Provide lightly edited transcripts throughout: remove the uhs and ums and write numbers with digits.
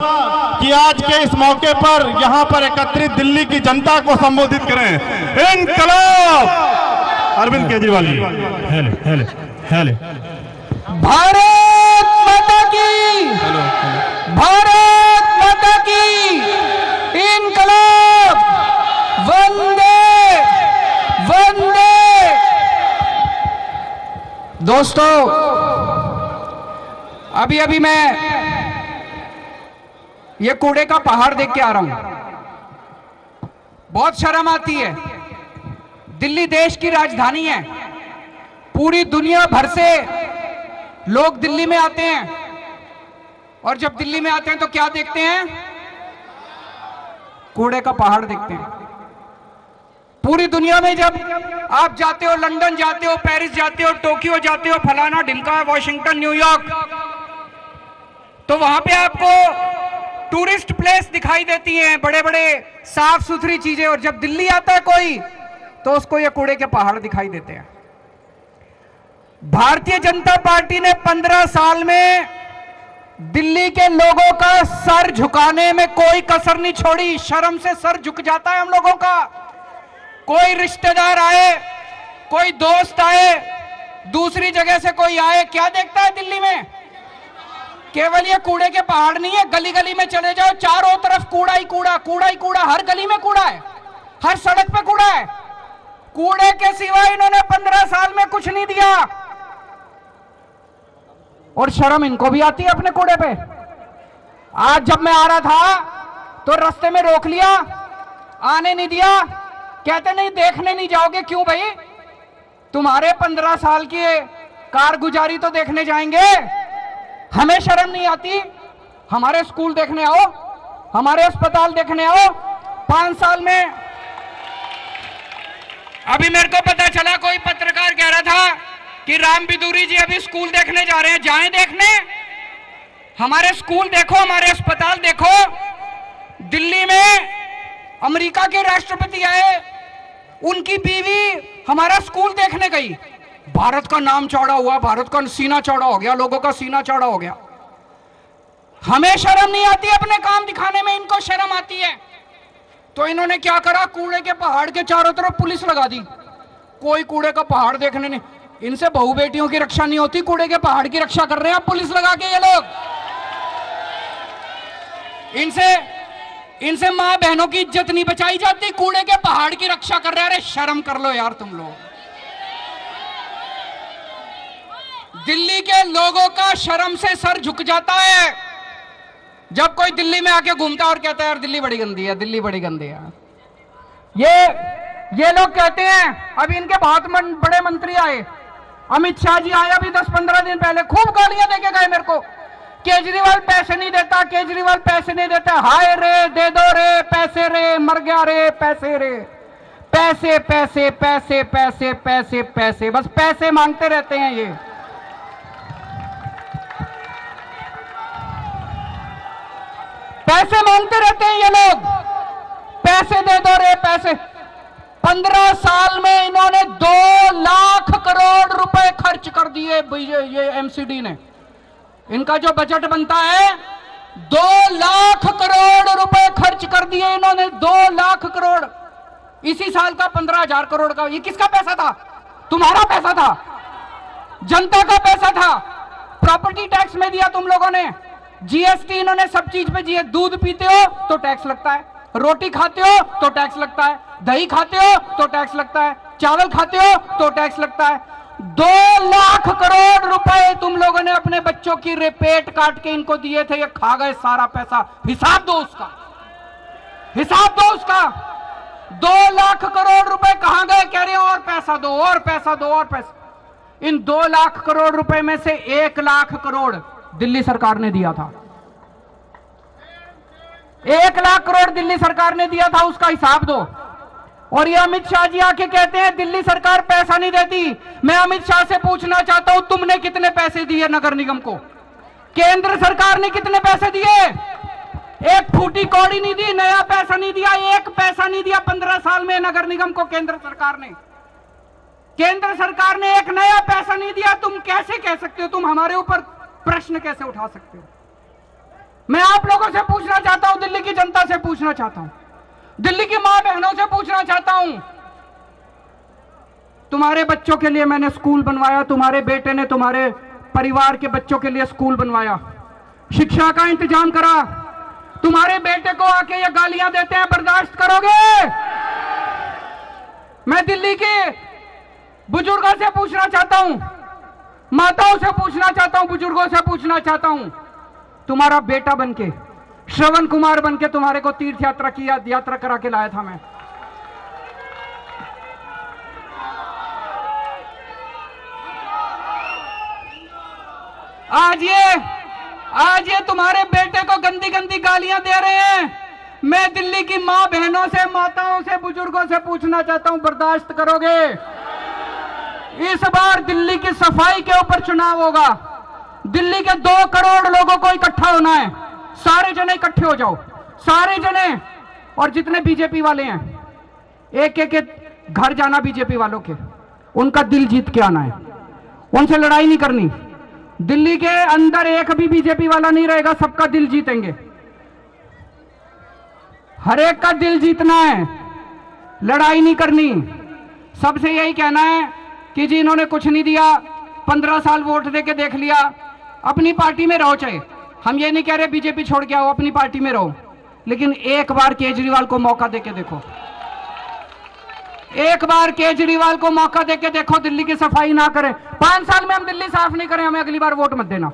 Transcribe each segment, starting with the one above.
कि आज के इस मौके पर यहां पर एकत्रित दिल्ली की जनता को संबोधित करें। इनकलाब अरविंद केजरीवाल जी। हेले हेले भारत माता की, भारत माता की, इनकलाब, वंदे वंदे। दोस्तों, अभी मैं ये कूड़े का पहाड़ देख के आ रहा हूं। बहुत शर्म आती है। दिल्ली देश की राजधानी है। पूरी दुनिया भर से लोग दिल्ली में आते हैं और जब दिल्ली में आते हैं तो क्या देखते हैं? कूड़े का पहाड़ देखते हैं। पूरी दुनिया में जब आप जाते हो, लंदन जाते हो, पेरिस जाते हो, टोक्यो जाते हो, फलाना ढिमका, वॉशिंगटन, न्यूयॉर्क, तो वहां पे आपको टूरिस्ट प्लेस दिखाई देती हैं, बड़े बड़े साफ सुथरी चीजें। और जब दिल्ली आता है कोई तो उसको ये कूड़े के पहाड़ दिखाई देते हैं। भारतीय जनता पार्टी ने 15 साल में दिल्ली के लोगों का सर झुकाने में कोई कसर नहीं छोड़ी। शर्म से सर झुक जाता है हम लोगों का। कोई रिश्तेदार आए, कोई दोस्त आए, दूसरी जगह से कोई आए, क्या देखता है दिल्ली में? केवल ये कूड़े के पहाड़ नहीं है। गली गली में चले जाओ, चारों तरफ कूड़ा ही कूड़ा, कूड़ा ही कूड़ा। हर गली में कूड़ा है, हर सड़क पे कूड़ा है। कूड़े के सिवा इन्होंने 15 साल में कुछ नहीं दिया। और शर्म इनको भी आती है अपने कूड़े पे। आज जब मैं आ रहा था तो रास्ते में रोक लिया, आने नहीं दिया। कहते नहीं, देखने नहीं जाओगे। क्यों भाई? तुम्हारे 15 साल की कारगुजारी तो देखने जाएंगे। हमें शर्म नहीं आती? हमारे स्कूल देखने आओ, हमारे अस्पताल देखने आओ। 5 साल में अभी मेरे को पता चला, कोई पत्रकार कह रहा था कि राम बिदूरी जी अभी स्कूल देखने जा रहे हैं। जाएं देखने, हमारे स्कूल देखो, हमारे अस्पताल देखो। दिल्ली में अमेरिका के राष्ट्रपति आए, उनकी बीवी हमारा स्कूल देखने गई। भारत का नाम चौड़ा हुआ, भारत का सीना चौड़ा हो गया, लोगों का सीना चौड़ा हो गया। हमें शर्म नहीं आती अपने काम दिखाने में, इनको शर्म आती है। तो इन्होंने क्या करा? कूड़े के पहाड़ के चारों तरफ पुलिस लगा दी। कोई कूड़े का पहाड़ देखने नहीं। इनसे बहू बेटियों की रक्षा नहीं होती, कूड़े के पहाड़ की रक्षा कर रहे हैं पुलिस लगा के ये लोग। इनसे मां बहनों की इज्जत नहीं बचाई जाती, कूड़े के पहाड़ की रक्षा कर रहे हैं। अरे शर्म कर लो यार तुम लोग। दिल्ली के लोगों का शर्म से सर झुक जाता है जब कोई दिल्ली में आके घूमता और कहता है यार दिल्ली बड़ी गंदी है, दिल्ली बड़ी गंदी है। ये लोग कहते हैं। अभी इनके बहुत बड़े मंत्री आए, अमित शाह जी आए अभी 10-15 दिन पहले, खूब गालियां देके गए मेरे को। केजरीवाल पैसे नहीं देता, केजरीवाल पैसे नहीं देता। हाय रे, दे दो रे पैसे रे, मर गया रे पैसे रे। पैसे पैसे पैसे पैसे पैसे पैसे, बस पैसे मांगते रहते हैं ये। पैसे मांगते रहते हैं ये लोग। पैसे दे दो रे पैसे। 15 साल में इन्होंने 2 लाख करोड़ रुपए खर्च कर दिए। ये एमसीडी ने, इनका जो बजट बनता है 2 लाख करोड़ रुपए खर्च कर दिए इन्होंने। 2 लाख करोड़। इसी साल का 15,000 करोड़ का। ये किसका पैसा था? तुम्हारा पैसा था, जनता का पैसा था। प्रॉपर्टी टैक्स में दिया तुम लोगों ने। जीएसटी इन्होंने सब चीज पे दिए। दूध पीते हो तो टैक्स लगता है, रोटी खाते हो तो टैक्स लगता है, दही खाते हो तो टैक्स लगता है, चावल खाते हो तो टैक्स लगता है। 2 लाख करोड़ रुपए तुम लोगों ने अपने बच्चों की पेट काट के इनको दिए थे। ये खा गए सारा पैसा। हिसाब दो उसका, हिसाब दो उसका। 2 लाख करोड़ रुपए कहां गए? कह रहे हो और पैसा दो, और पैसा दो, और पैसा। इन 2 लाख करोड़ रुपए में से 1 लाख करोड़ दिल्ली सरकार ने दिया था। 1 लाख करोड़ दिल्ली सरकार ने दिया था, उसका हिसाब दो। और ये अमित शाह जी आके कहते हैं दिल्ली सरकार पैसा नहीं देती। मैं अमित शाह से पूछना चाहता हूं, तुमने कितने पैसे दिए नगर निगम को? केंद्र सरकार ने कितने पैसे दिए? एक फूटी कौड़ी नहीं दी, नया पैसा नहीं दिया, 1 पैसा नहीं दिया 15 साल में नगर निगम को केंद्र सरकार ने। केंद्र सरकार ने 1 नया पैसा नहीं दिया। तुम कैसे कह सकते हो? तुम हमारे ऊपर प्रश्न कैसे उठा सकते हो? मैं आप लोगों से पूछना चाहता हूं, दिल्ली की जनता से पूछना चाहता हूं, दिल्ली की मां बहनों से पूछना चाहता हूं, तुम्हारे बच्चों के लिए मैंने स्कूल बनवाया, तुम्हारे बेटे ने तुम्हारे परिवार के बच्चों के लिए स्कूल बनवाया, शिक्षा का इंतजाम करा, तुम्हारे बेटे को आके ये गालियां देते हैं, बर्दाश्त करोगे? मैं दिल्ली के बुजुर्गों से पूछना चाहता हूं, माताओं से पूछना चाहता हूं, बुजुर्गों से पूछना चाहता हूं, तुम्हारा बेटा बनके, श्रवण कुमार बनके तुम्हारे को तीर्थ यात्रा करा के लाया था मैं। आज ये तुम्हारे बेटे को गंदी गंदी गालियां दे रहे हैं। मैं दिल्ली की मां बहनों से, माताओं से, बुजुर्गों से पूछना चाहता हूं, बर्दाश्त करोगे? इस बार दिल्ली की सफाई के ऊपर चुनाव होगा। दिल्ली के 2 करोड़ लोगों को इकट्ठा होना है। सारे जने इकट्ठे हो जाओ, सारे जने, और जितने बीजेपी वाले हैं, एक एक घर जाना बीजेपी वालों के, उनका दिल जीत के आना है, उनसे लड़ाई नहीं करनी। दिल्ली के अंदर एक भी बीजेपी वाला नहीं रहेगा, सबका दिल जीतेंगे, हर एक का दिल जीतना है, लड़ाई नहीं करनी। सबसे यही कहना है कि जी इन्होंने कुछ नहीं दिया, 15 साल वोट देके देख लिया, अपनी पार्टी में रहो। चाहे हम ये नहीं कह रहे बीजेपी छोड़ के आओ, अपनी पार्टी में रहो, लेकिन एक बार केजरीवाल को मौका देके देखो, एक बार केजरीवाल को मौका देके देखो, दिल्ली की सफाई ना करें। 5 साल में हम दिल्ली साफ नहीं करें, हमें अगली बार वोट मत देना।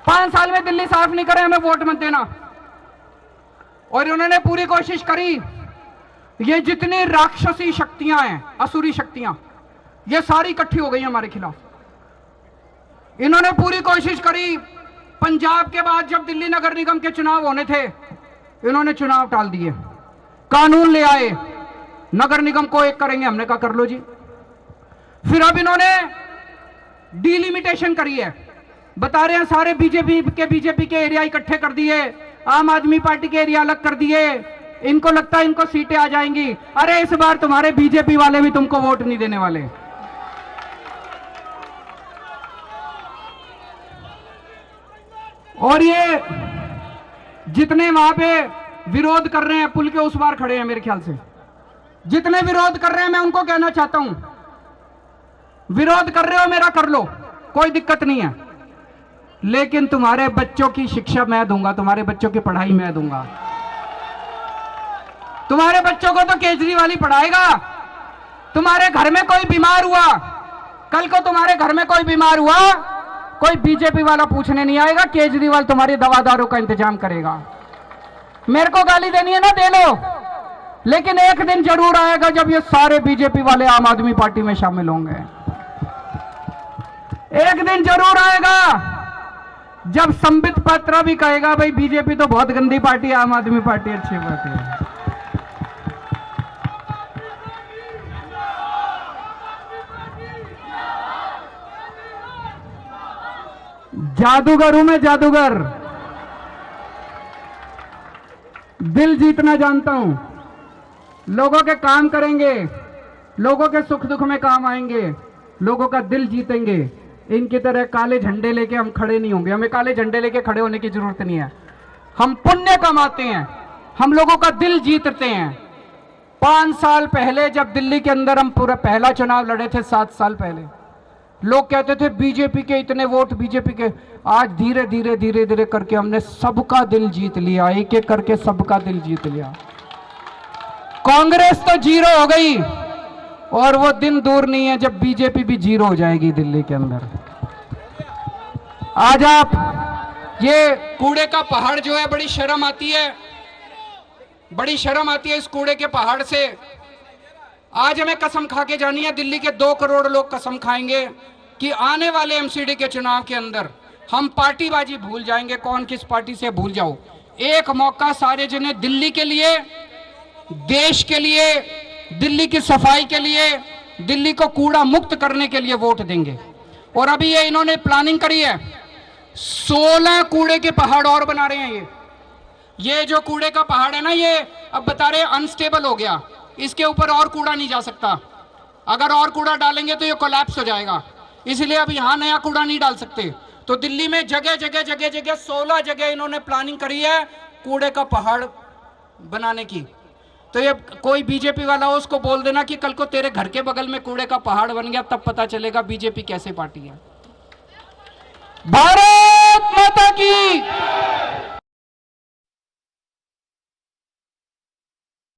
5 साल में दिल्ली साफ नहीं करें, हमें वोट मत देना। और उन्होंने पूरी कोशिश करी, ये जितनी राक्षसी शक्तियां हैं, असुरी शक्तियां, ये सारी इकट्ठी हो गई हमारे खिलाफ। इन्होंने पूरी कोशिश करी। पंजाब के बाद जब दिल्ली नगर निगम के चुनाव होने थे, इन्होंने चुनाव टाल दिए, कानून ले आए, नगर निगम को एक करेंगे, हमने कहा कर लो जी। फिर अब इन्होंने डिलिमिटेशन करी है, बता रहे हैं सारे बीजेपी के एरिया इकट्ठे कर दिए, आम आदमी पार्टी के एरिया अलग कर दिए, इनको लगता है इनको सीटें आ जाएंगी। अरे इस बार तुम्हारे बीजेपी वाले भी तुमको वोट नहीं देने वाले। और ये जितने वहां पे विरोध कर रहे हैं, पुल के उस पार खड़े हैं, मेरे ख्याल से जितने विरोध कर रहे हैं, मैं उनको कहना चाहता हूं, विरोध कर रहे हो मेरा कर लो, कोई दिक्कत नहीं है, लेकिन तुम्हारे बच्चों की शिक्षा मैं दूंगा, तुम्हारे बच्चों की पढ़ाई मैं दूंगा। तुम्हारे बच्चों को तो केजरीवाल ही पढ़ाएगा। तुम्हारे घर में कोई बीमार हुआ, कल को तुम्हारे घर में कोई बीमार हुआ, कोई बीजेपी वाला पूछने नहीं आएगा, केजरीवाल तुम्हारी दवा दारू का इंतजाम करेगा। मेरे को गाली देनी है ना, दे लो, लेकिन एक दिन जरूर आएगा जब ये सारे बीजेपी वाले आम आदमी पार्टी में शामिल होंगे। एक दिन जरूर आएगा जब संबित पात्रा भी कहेगा भाई बीजेपी तो बहुत गंदी पार्टी है, आम आदमी पार्टी अच्छी पार्टी है। जादूगर हूं मैं, जादूगर, दिल जीतना जानता हूं, लोगों के काम करेंगे, लोगों के सुख दुख में काम आएंगे, लोगों का दिल जीतेंगे। इनकी तरह काले झंडे लेके हम खड़े नहीं होंगे, हमें काले झंडे लेके खड़े होने की जरूरत नहीं है। हम पुण्य कमाते हैं, हम लोगों का दिल जीतते हैं। 5 साल पहले जब दिल्ली के अंदर हम पूरा पहला चुनाव लड़े थे, 7 साल पहले, लोग कहते थे बीजेपी के इतने वोट, बीजेपी के। आज धीरे धीरे धीरे धीरे करके हमने सबका दिल जीत लिया, एक एक करके सबका दिल जीत लिया। कांग्रेस तो 0 हो गई, और वो दिन दूर नहीं है जब बीजेपी भी 0 हो जाएगी दिल्ली के अंदर। आज आप ये कूड़े का पहाड़ जो है, बड़ी शर्म आती है, बड़ी शर्म आती है इस कूड़े के पहाड़ से। आज हमें कसम खा के जानी है, दिल्ली के 2 करोड़ लोग कसम खाएंगे कि आने वाले एमसीडी के चुनाव के अंदर हम पार्टीबाजी भूल जाएंगे, कौन किस पार्टी से भूल जाओ। एक मौका सारे जने दिल्ली के लिए, देश के लिए, दिल्ली की सफाई के लिए, दिल्ली को कूड़ा मुक्त करने के लिए वोट देंगे। और अभी ये इन्होंने प्लानिंग करी है, 16 कूड़े के पहाड़ और बना रहे हैं। ये जो कूड़े का पहाड़ है ना, ये अब बता रहे अनस्टेबल हो गया, इसके ऊपर और कूड़ा नहीं जा सकता। अगर और कूड़ा डालेंगे तो ये कोलैप्स हो जाएगा, इसलिए अब यहां नया कूड़ा नहीं डाल सकते। तो दिल्ली में जगह जगह जगह जगह 16 जगह इन्होंने प्लानिंग करी है कूड़े का पहाड़ बनाने की। तो ये कोई बीजेपी वाला हो उसको बोल देना कि कल को तेरे घर के बगल में कूड़े का पहाड़ बन गया, तब पता चलेगा बीजेपी कैसे पार्टी है। भारत माता की